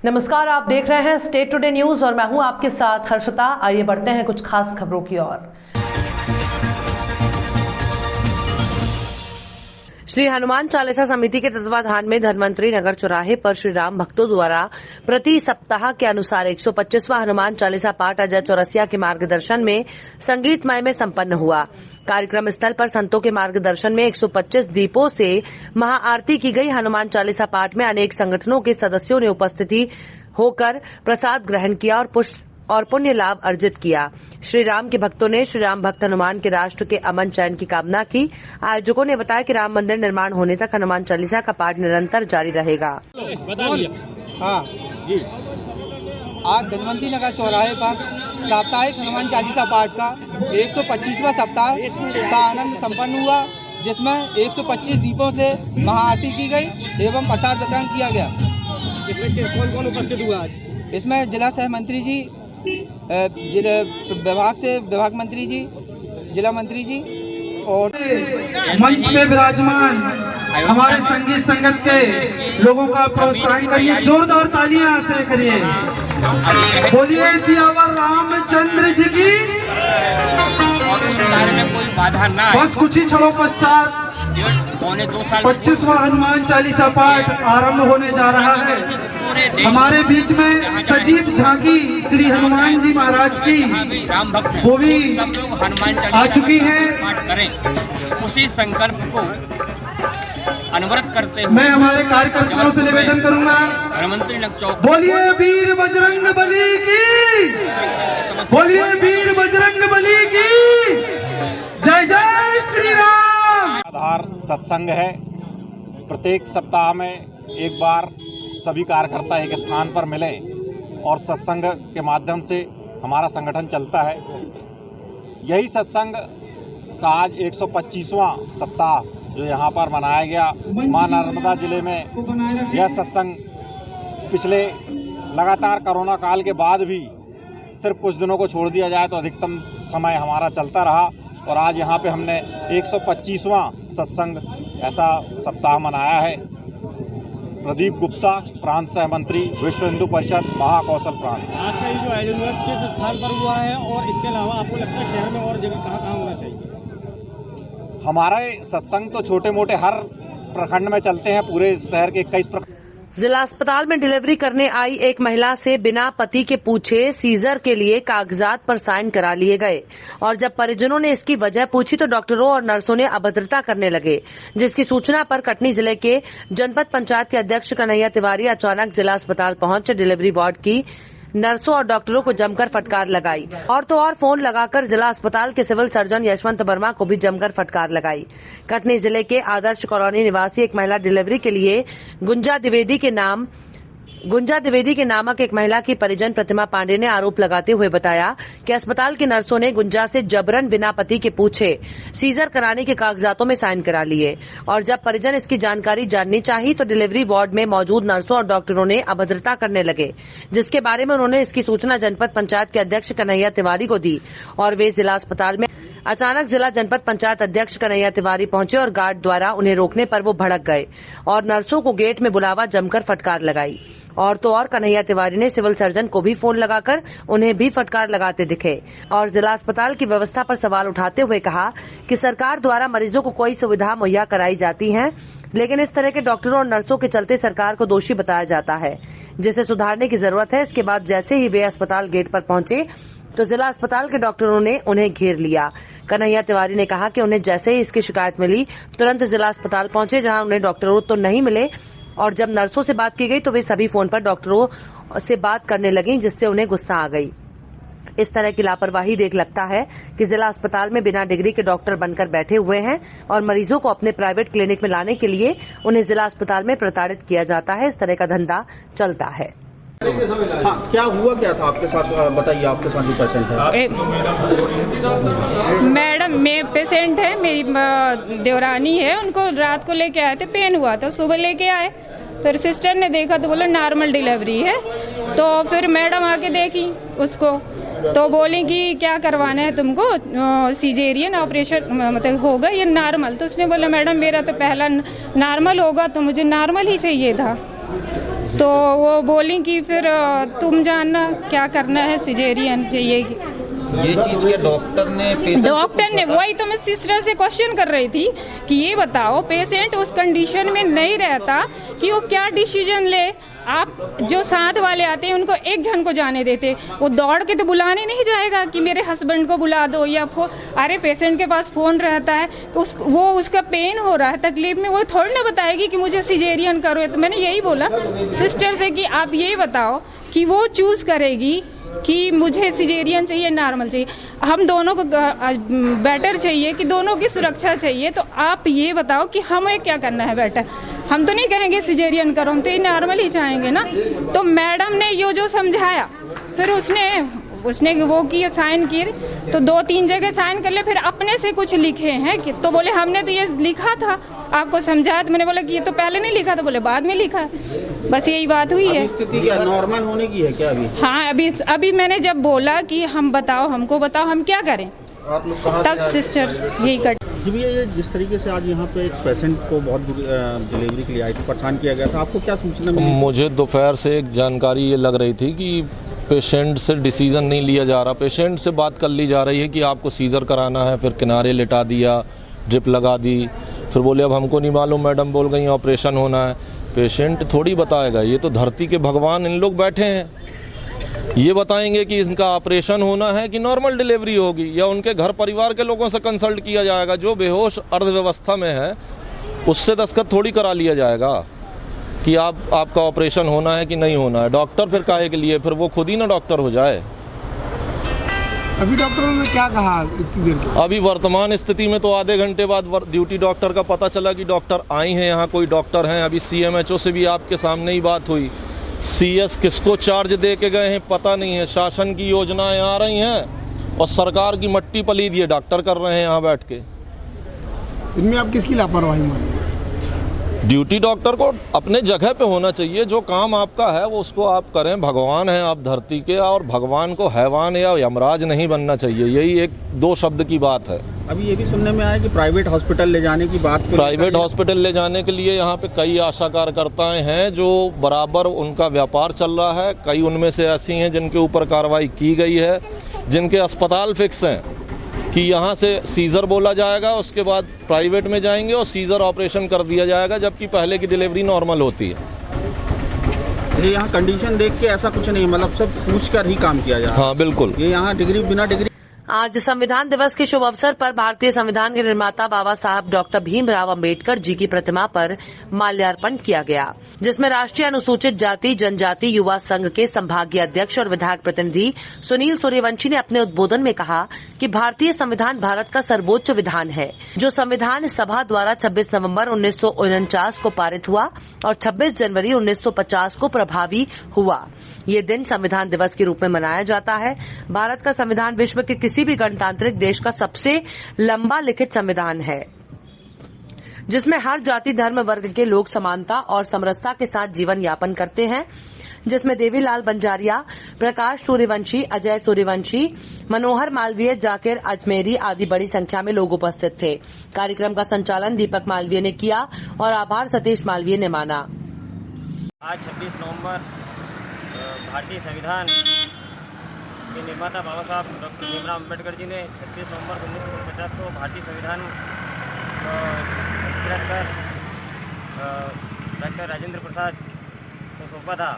नमस्कार, आप देख रहे हैं स्टेट टुडे न्यूज और मैं हूं आपके साथ हर्षिता। आइए बढ़ते हैं कुछ खास खबरों की ओर। श्री हनुमान चालीसा समिति के तत्वाधान में धन्वंतरी नगर चौराहे पर श्री राम भक्तों द्वारा प्रति सप्ताह के अनुसार 125वां हनुमान चालीसा पाठ अजय चौरसिया के मार्गदर्शन में संगीतमय में संपन्न हुआ। कार्यक्रम स्थल पर संतों के मार्गदर्शन में 125 दीपों से महाआरती की गई। हनुमान चालीसा पाठ में अनेक संगठनों के सदस्यों ने उपस्थिति होकर प्रसाद ग्रहण किया और पुण्य लाभ अर्जित किया। श्री राम के भक्तों ने श्री राम भक्त हनुमान के राष्ट्र के अमन चैन की कामना की। आयोजकों ने बताया कि राम मंदिर निर्माण होने तक हनुमान चालीसा का पाठ निरंतर जारी रहेगा। हाँ जी, आज धन्वंतरी नगर चौराहे पर साप्ताहिक हनुमान चालीसा पाठ का 125वां सप्ताह आनंद संपन्न हुआ, जिसमें 125 दीपों से महाआरती की गई एवं प्रसाद वितरण किया गया। इसमें कौन कौन उपस्थित हुआ आज? इसमें जिला सह मंत्री जी, विभाग मंत्री जी, जिला मंत्री जी और मंच पे विराजमान हमारे संगीत संगत के लोगों का प्रोत्साहन करिए, जोरदार तालियां से करिए। बोलिए सियावर रामचंद्र जी की। में कोई बाधा ना है। बस कुछ ही क्षणों पश्चात 25वां हनुमान चालीसा पाठ आरंभ होने जा रहा है। हमारे बीच में सजीव झांकी श्री हनुमान जी महाराज की राम भक्त वो भी सब लोग हनुमान आ चालीसा चुकी है। पाठ करें, उसी संकल्प को अनवरत करते हुए मैं हमारे कार्यकर्ताओं से निवेदन करूंगा, धन्वंतरी नगर चौक बोलिए वीर बजरंग बली की, बोलिए वीर बजरंग बली की, जय जय श्री राम। आधार सत्संग है। प्रत्येक सप्ताह में एक बार सभी कार्यकर्ता एक स्थान पर मिले और सत्संग के माध्यम से हमारा संगठन चलता है। यही सत्संग का आज 125वां सप्ताह जो यहाँ पर मनाया गया मां नर्मदा जिले में। यह सत्संग पिछले लगातार कोरोना काल के बाद भी सिर्फ कुछ दिनों को छोड़ दिया जाए तो अधिकतम समय हमारा चलता रहा और आज यहाँ पे हमने 125वां सत्संग ऐसा सप्ताह मनाया है। प्रदीप गुप्ता, प्रांत सह मंत्री, विश्व हिंदू परिषद, महाकौशल प्रांत। आज का ये जो आयोजन हुआ किस स्थान पर हुआ है और इसके अलावा आपको लगता है शहर में और जगह कहाँ कहाँ होना चाहिए? हमारे सत्संग तो छोटे मोटे हर प्रखंड में चलते हैं, पूरे शहर के 21 प्रखंड। जिला अस्पताल में डिलीवरी करने आई एक महिला से बिना पति के पूछे सीजर के लिए कागजात पर साइन करा लिए गए और जब परिजनों ने इसकी वजह पूछी तो डॉक्टरों और नर्सों ने अभद्रता करने लगे, जिसकी सूचना पर कटनी जिले के जनपद पंचायत के अध्यक्ष कन्हैया तिवारी अचानक जिला अस्पताल पहुंच डिलीवरी वार्ड की नर्सों और डॉक्टरों को जमकर फटकार लगाई और तो और फोन लगाकर जिला अस्पताल के सिविल सर्जन यशवंत वर्मा को भी जमकर फटकार लगाई। कटनी जिले के आदर्श कॉलोनी निवासी एक महिला डिलीवरी के लिए गुंजा द्विवेदी के नामक एक महिला की परिजन प्रतिमा पांडे ने आरोप लगाते हुए बताया कि अस्पताल की नर्सों ने गुंजा से जबरन बिना पति के पूछे सीजर कराने के कागजातों में साइन करा लिए और जब परिजन इसकी जानकारी जाननी चाही तो डिलीवरी वार्ड में मौजूद नर्सों और डॉक्टरों ने अभद्रता करने लगे, जिसके बारे में उन्होंने इसकी सूचना जनपद पंचायत के अध्यक्ष कन्हैया तिवारी को दी और वे जिला अस्पताल में अचानक जिला जनपद पंचायत अध्यक्ष कन्हैया तिवारी पहुंचे और गार्ड द्वारा उन्हें रोकने पर वो भड़क गए और नर्सों को गेट में बुलावा जमकर फटकार लगाई और तो और कन्हैया तिवारी ने सिविल सर्जन को भी फोन लगाकर उन्हें भी फटकार लगाते दिखे और जिला अस्पताल की व्यवस्था पर सवाल उठाते हुए कहा कि सरकार द्वारा मरीजों को कोई सुविधा मुहैया कराई जाती है, लेकिन इस तरह के डॉक्टरों और नर्सों के चलते सरकार को दोषी बताया जाता है, जिसे सुधारने की जरूरत है। इसके बाद जैसे ही वे अस्पताल गेट पर पहुंचे तो जिला अस्पताल के डॉक्टरों ने उन्हें घेर लिया। कन्हैया तिवारी ने कहा कि उन्हें जैसे ही इसकी शिकायत मिली तुरंत जिला अस्पताल पहुंचे, जहां उन्हें डॉक्टरों तो नहीं मिले और जब नर्सों से बात की गई तो वे सभी फोन पर डॉक्टरों से बात करने लगी, जिससे उन्हें गुस्सा आ गई। इस तरह की लापरवाही देख लगता है कि जिला अस्पताल में बिना डिग्री के डॉक्टर बनकर बैठे हुए हैं और मरीजों को अपने प्राइवेट क्लिनिक में लाने के लिए उन्हें जिला अस्पताल में प्रताड़ित किया जाता है। इस तरह का धंधा चलता है। हाँ, क्या हुआ क्या था आपके साथ, बताइए। आपके साथ भी पेशेंट है? मैडम मैं पेशेंट है, मेरी देवरानी है, उनको रात को लेके आए थे, पेन हुआ था, सुबह लेके आए, फिर सिस्टर ने देखा तो बोला नॉर्मल डिलीवरी है, तो फिर मैडम आके देखी उसको तो बोली कि क्या करवाना है तुमको, सीजेरियन ऑपरेशन मतलब होगा या नॉर्मल? तो उसने बोला मैडम मेरा तो पहला नॉर्मल होगा तो मुझे नॉर्मल ही चाहिए था। तो वो बोली कि फिर तुम जानना क्या करना है, सिजेरियन चाहिए। ये चीज क्या डॉक्टर ने वही तो मैं सिस्टर से क्वेश्चन कर रही थी कि ये बताओ पेशेंट उस कंडीशन में नहीं रहता कि वो क्या डिसीजन ले। आप जो साथ वाले आते हैं उनको एक जन को जाने देते, वो दौड़ के तो बुलाने नहीं जाएगा कि मेरे हस्बैंड को बुला दो या अरे पेशेंट के पास फोन रहता है तो वो उसका पेन हो रहा है, तकलीफ में, वो थोड़ी ना बताएगी कि मुझे सिजेरियन करो। तो मैंने यही बोला सिस्टर से कि आप यही बताओ कि वो चूज करेगी कि मुझे सिजेरियन चाहिए नॉर्मल चाहिए। हम दोनों को बेटर चाहिए कि दोनों की सुरक्षा चाहिए। तो आप ये बताओ कि हमें क्या करना है बेटर। हम तो नहीं कहेंगे सिजेरियन करो, हम तो ये नॉर्मल ही चाहेंगे ना। तो मैडम ने ये जो समझाया फिर उसने वो किए, साइन किए, तो 2-3 जगह साइन कर ले, फिर अपने से कुछ लिखे हैं कि तो बोले हमने तो ये लिखा था, आपको समझाया। तो मैंने बोला कि ये तो पहले नहीं लिखा, तो बोले बाद में लिखा। बस यही बात हुई है। स्थिति क्या नॉर्मल होने की है क्या अभी? हाँ, अभी मैंने जब बोला कि हमको बताओ हम क्या करें, आप लोग कहाँ तब सिस्टर यही कर। जी भैया, ये जिस तरीके से आज यहाँ पे एक पेशेंट को बहुत डिलीवरी के लिए आई थी, परेशान किया गया था, आपको क्या सूचना मिली? मुझे दोपहर से एक जानकारी ये लग रही थी कि पेशेंट से डिसीजन नहीं लिया जा रहा। पेशेंट से बात कर ली जा रही है कि आपको सीजर कराना है, फिर किनारे लिटा दिया, ड्रिप लगा दी, फिर बोले अब हमको नहीं मालूम, मैडम बोल गई ऑपरेशन होना है। पेशेंट थोड़ी बताएगा, ये तो धरती के भगवान इन लोग बैठे हैं, ये बताएंगे कि इनका ऑपरेशन होना है कि नॉर्मल डिलीवरी होगी, या उनके घर परिवार के लोगों से कंसल्ट किया जाएगा। जो बेहोश अर्धव्यवस्था में है उससे दस्तखत थोड़ी करा लिया जाएगा कि आपका ऑपरेशन होना है कि नहीं होना है। डॉक्टर फिर काहे के लिए, फिर वो खुद ही ना डॉक्टर हो जाए। अभी डॉक्टरों ने क्या कहा इतनी देर के? अभी वर्तमान स्थिति में तो आधे घंटे बाद ड्यूटी डॉक्टर का पता चला कि डॉक्टर आई हैं, यहाँ कोई डॉक्टर हैं। अभी CMHO से भी आपके सामने ही बात हुई। CS किसको चार्ज दे के गए हैं पता नहीं है। शासन की योजनाएं आ रही हैं और सरकार की मट्टी पलीद ये डॉक्टर कर रहे हैं यहाँ बैठ के। इनमें आप किसकी लापरवाही मानेंगे? ड्यूटी डॉक्टर को अपने जगह पे होना चाहिए, जो काम आपका है वो उसको आप करें। भगवान हैं आप धरती के, और भगवान को हैवान या यमराज नहीं बनना चाहिए। यही 1-2 शब्द की बात है। अभी ये भी सुनने में आया कि प्राइवेट हॉस्पिटल ले जाने की बात। प्राइवेट हॉस्पिटल ले जाने के लिए यहाँ पे कई आशा कार्यकर्ताएं हैं जो बराबर उनका व्यापार चल रहा है। कई उनमें से ऐसी हैं जिनके ऊपर कार्रवाई की गई है, जिनके अस्पताल फिक्स हैं कि यहाँ से सीजर बोला जाएगा, उसके बाद प्राइवेट में जाएंगे और सीजर ऑपरेशन कर दिया जाएगा, जबकि पहले की डिलीवरी नॉर्मल होती है। ये यहाँ कंडीशन देख के ऐसा कुछ नहीं, मतलब सब पूछ कर ही काम किया जाए। हाँ बिल्कुल। ये यहाँ बिना डिग्री। आज संविधान दिवस के शुभ अवसर पर भारतीय संविधान के निर्माता बाबा साहब डॉक्टर भीमराव अंबेडकर जी की प्रतिमा पर माल्यार्पण किया गया, जिसमें राष्ट्रीय अनुसूचित जाति जनजाति युवा संघ के संभागीय अध्यक्ष और विधायक प्रतिनिधि सुनील सूर्यवंशी ने अपने उद्बोधन में कहा कि भारतीय संविधान भारत का सर्वोच्च विधान है, जो संविधान सभा द्वारा 26 नवंबर 1949 को पारित हुआ और 26 जनवरी 1950 को प्रभावी हुआ। ये दिन संविधान दिवस के रूप में मनाया जाता है। भारत का संविधान विश्व के किसी भी गणतांत्रिक देश का सबसे लंबा लिखित संविधान है, जिसमें हर जाति धर्म वर्ग के लोग समानता और समरसता के साथ जीवन यापन करते हैं, जिसमें देवीलाल बंजारिया, प्रकाश सूर्यवंशी, अजय सूर्यवंशी, मनोहर मालवीय, जाकिर अजमेरी आदि बड़ी संख्या में लोग उपस्थित थे। कार्यक्रम का संचालन दीपक मालवीय ने किया और आभार सतीश मालवीय ने माना। आज 26 नवंबर भारतीय संविधान के निर्माता बाबा साहब डॉक्टर भीमराव अम्बेडकर जी ने 26 नवंबर 1950 को भारतीय संविधान कर डॉक्टर राजेंद्र प्रसाद को सौंपा था।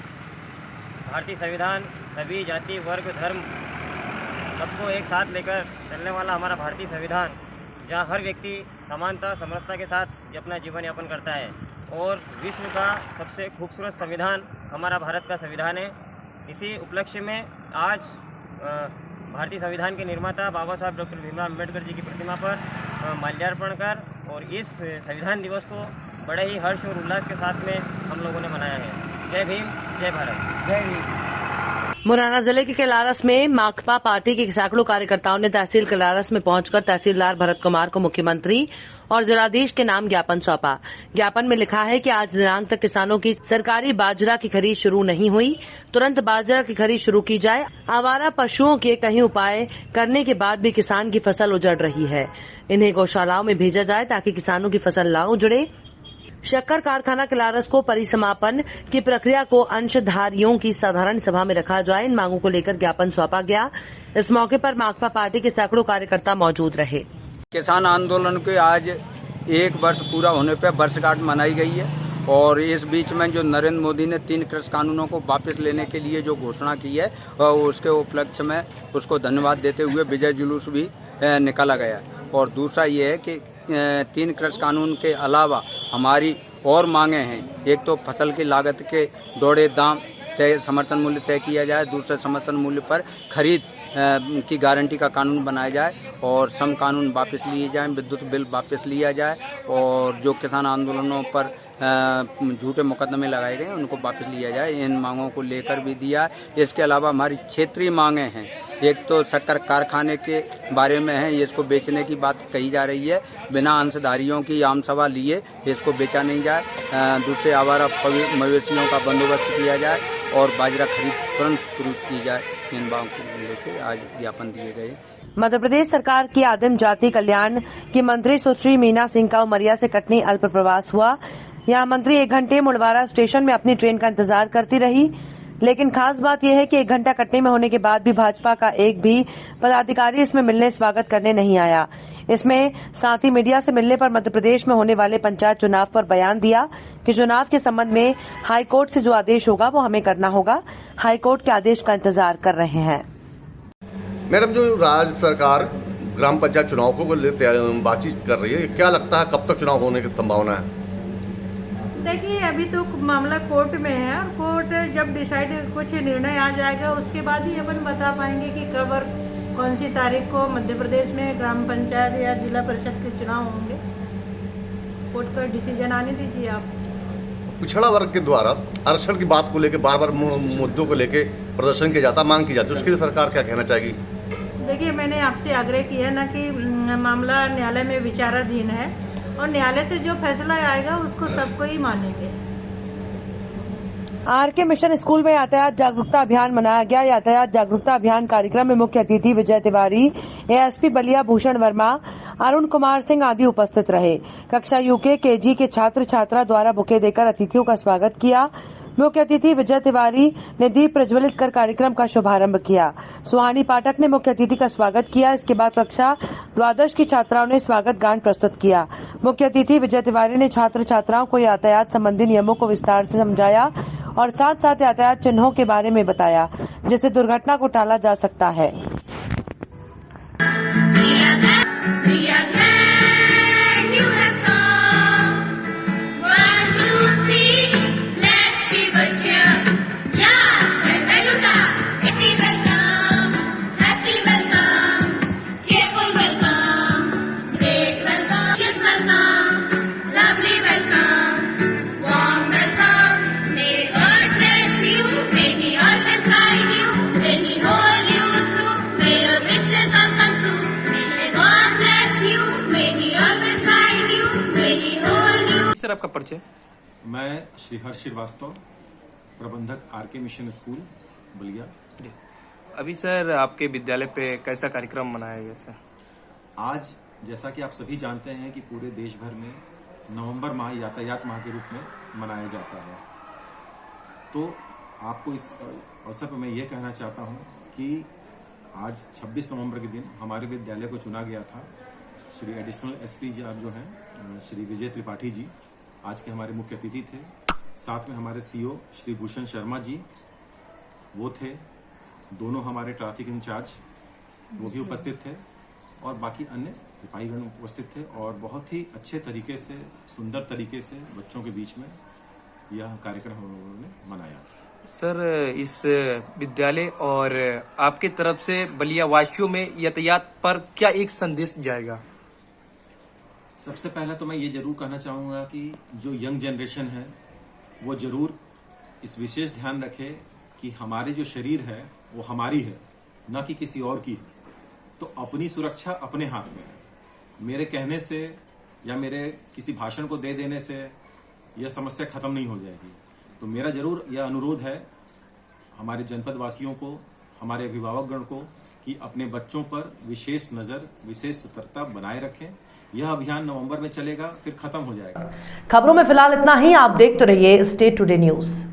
भारतीय संविधान सभी जाति वर्ग धर्म सबको एक साथ लेकर चलने वाला हमारा भारतीय संविधान, जहाँ हर व्यक्ति समानता समरसता के साथ अपना जीवन यापन करता है, और विश्व का सबसे खूबसूरत संविधान हमारा भारत का संविधान है। इसी उपलक्ष्य में आज भारतीय संविधान के निर्माता बाबा साहब डॉक्टर भीमराव अम्बेडकर जी की प्रतिमा पर माल्यार्पण कर और इस संविधान दिवस को बड़े ही हर्ष और उल्लास के साथ में हम लोगों ने मनाया है। जय भीम, जय भारत, जय भीम। मुरैना जिले के किलारस में माकपा पार्टी के सैकड़ों कार्यकर्ताओं ने तहसील किलारस में पहुंचकर तहसीलदार भरत कुमार को मुख्यमंत्री और जिलाधीश के नाम ज्ञापन सौंपा। ज्ञापन में लिखा है कि आज दिनांक तक किसानों की सरकारी बाजरा की खरीद शुरू नहीं हुई, तुरंत बाजरा की खरीद शुरू की जाए। आवारा पशुओं के कहीं उपाय करने के बाद भी किसान की फसल उजड़ रही है, इन्हें गौशालाओं में भेजा जाए ताकि किसानों की फसल ना उजड़े। शक्कर कारखाना किलारस को परिसमापन की प्रक्रिया को अंशधारियों की साधारण सभा में रखा जाए, इन मांगों को लेकर ज्ञापन सौंपा गया। इस मौके पर माकपा पार्टी के सैकड़ों कार्यकर्ता मौजूद रहे। किसान आंदोलन के आज 1 वर्ष पूरा होने पर वर्षगांठ मनाई गई है और इस बीच में जो नरेंद्र मोदी ने 3 कृषि कानूनों को वापस लेने के लिए जो घोषणा की है उसके उपलक्ष्य में उसको धन्यवाद देते हुए विजय जुलूस भी निकाला गया। और दूसरा ये है कि 3 कृषि कानून के अलावा हमारी और मांगे हैं। एक तो फसल की लागत के दौड़े दाम तय समर्थन मूल्य तय किया जाए, दूसरे समर्थन मूल्य पर खरीद की गारंटी का कानून बनाया जाए और सम कानून वापस लिए जाएं, विद्युत बिल वापस लिया जाए और जो किसान आंदोलनों पर झूठे मुकदमे लगाए गए उनको वापस लिया जाए। इन मांगों को लेकर भी दिया। इसके अलावा हमारी क्षेत्रीय मांगे हैं। एक तो शक्कर कारखाने के बारे में है, इसको बेचने की बात कही जा रही है, बिना अंशधारियों की आम सभा लिए इसको बेचा नहीं जाए। दूसरे आवारा मवेशियों का बंदोबस्त किया जाए और बाजरा खरीद तुरंत शुरू की जाए। इन मांगों को लेकर आज ज्ञापन दिए गए। मध्य प्रदेश सरकार की आदिम जाति कल्याण की मंत्री सुश्री मीना सिंह का उमरिया से कटनी अल्प प्रवास हुआ। यहाँ मंत्री 1 घंटे मुड़वारा स्टेशन में अपनी ट्रेन का इंतजार करती रही, लेकिन खास बात यह है कि 1 घंटा कटनी में होने के बाद भी भाजपा का एक भी पदाधिकारी इसमें मिलने स्वागत करने नहीं आया। इसमें साथ ही मीडिया से मिलने पर मध्य प्रदेश में होने वाले पंचायत चुनाव पर बयान दिया कि चुनाव के संबंध में हाईकोर्ट से जो आदेश होगा वो हमें करना होगा। हाईकोर्ट के आदेश का इंतजार कर रहे हैं। मैडम, जो राज्य सरकार ग्राम पंचायत चुनाव को बातचीत कर रही है, क्या लगता है कब तक चुनाव होने की संभावना है? देखिए, अभी तो मामला कोर्ट में है और कोर्ट जब डिसाइड कुछ निर्णय आ जाएगा उसके बाद ही अपन बता पाएंगे कि कब और कौन सी तारीख को मध्य प्रदेश में ग्राम पंचायत या जिला परिषद के चुनाव होंगे। कोर्ट का डिसीजन आने दीजिए आप। पिछड़ा वर्ग के द्वारा आरक्षण की बात को लेकर बार बार मुद्दों को लेकर प्रदर्शन किया जाता, मांग की जाती है, उसके लिए सरकार क्या कहना चाहेगी? देखिए, मैंने आपसे आग्रह किया है ना कि मामला न्यायालय में विचाराधीन है और न्यायालय से जो फैसला आएगा उसको सबको ही मानेंगे। आरके मिशन स्कूल में यातायात जागरूकता अभियान मनाया गया। यातायात जागरूकता अभियान कार्यक्रम में मुख्य अतिथि विजय तिवारी, एएसपी बलिया भूषण वर्मा, अरुण कुमार सिंह आदि उपस्थित रहे। कक्षा यूके केजी के छात्र छात्रा द्वारा बुके देकर अतिथियों का स्वागत किया। मुख्य अतिथि विजय तिवारी ने दीप प्रज्वलित कर कार्यक्रम का शुभारंभ किया। सुहानी पाठक ने मुख्य अतिथि का स्वागत किया। इसके बाद कक्षा 12 की छात्राओं ने स्वागत गान प्रस्तुत किया। मुख्य अतिथि विजय तिवारी ने छात्र छात्राओं को यातायात संबंधी नियमों को विस्तार से समझाया और साथ साथ यातायात चिन्हों के बारे में बताया, जिससे दुर्घटना को टाला जा सकता है। सर, आपका परिचय? मैं श्रीहर्ष श्रीवास्तव, प्रबंधक आरके मिशन स्कूल बलिया। अभी सर आपके विद्यालय पे कैसा कार्यक्रम मनाया गया सर? आज जैसा कि आप सभी जानते हैं कि पूरे देश भर में नवंबर माह यातायात माह के रूप में मनाया जाता है, तो आपको इस अवसर पर मैं ये कहना चाहता हूँ कि आज 26 नवंबर के दिन हमारे विद्यालय को चुना गया था। श्री एडिशनल एसपी जी जो हैं श्री विजय त्रिपाठी जी आज के हमारे मुख्य अतिथि थे। साथ में हमारे सीओ श्री भूषण शर्मा जी वो थे, दोनों हमारे ट्रैफिक इंचार्ज वो भी उपस्थित थे और बाकी अन्य सिपाहीगण उपस्थित थे और बहुत ही अच्छे तरीके से, सुंदर तरीके से बच्चों के बीच में यह कार्यक्रम उन्होंने मनाया। सर, इस विद्यालय और आपके तरफ से बलिया वासियों में यातायात पर क्या एक संदेश जाएगा? सबसे पहले तो मैं ये जरूर कहना चाहूँगा कि जो यंग जनरेशन है वो जरूर इस विशेष ध्यान रखे कि हमारे जो शरीर है वो हमारी है, न कि किसी और की है। तो अपनी सुरक्षा अपने हाथ में है। मेरे कहने से या मेरे किसी भाषण को दे देने से यह समस्या खत्म नहीं हो जाएगी। तो मेरा जरूर यह अनुरोध है हमारे जनपद वासियों को, हमारे अभिभावकगण को कि अपने बच्चों पर विशेष नज़र, विशेष सतर्कता बनाए रखें यह अभियान नवंबर में चलेगा, फिर खत्म हो जाएगा। खबरों में फिलहाल इतना ही। आप देखते रहिए स्टेट टुडे न्यूज।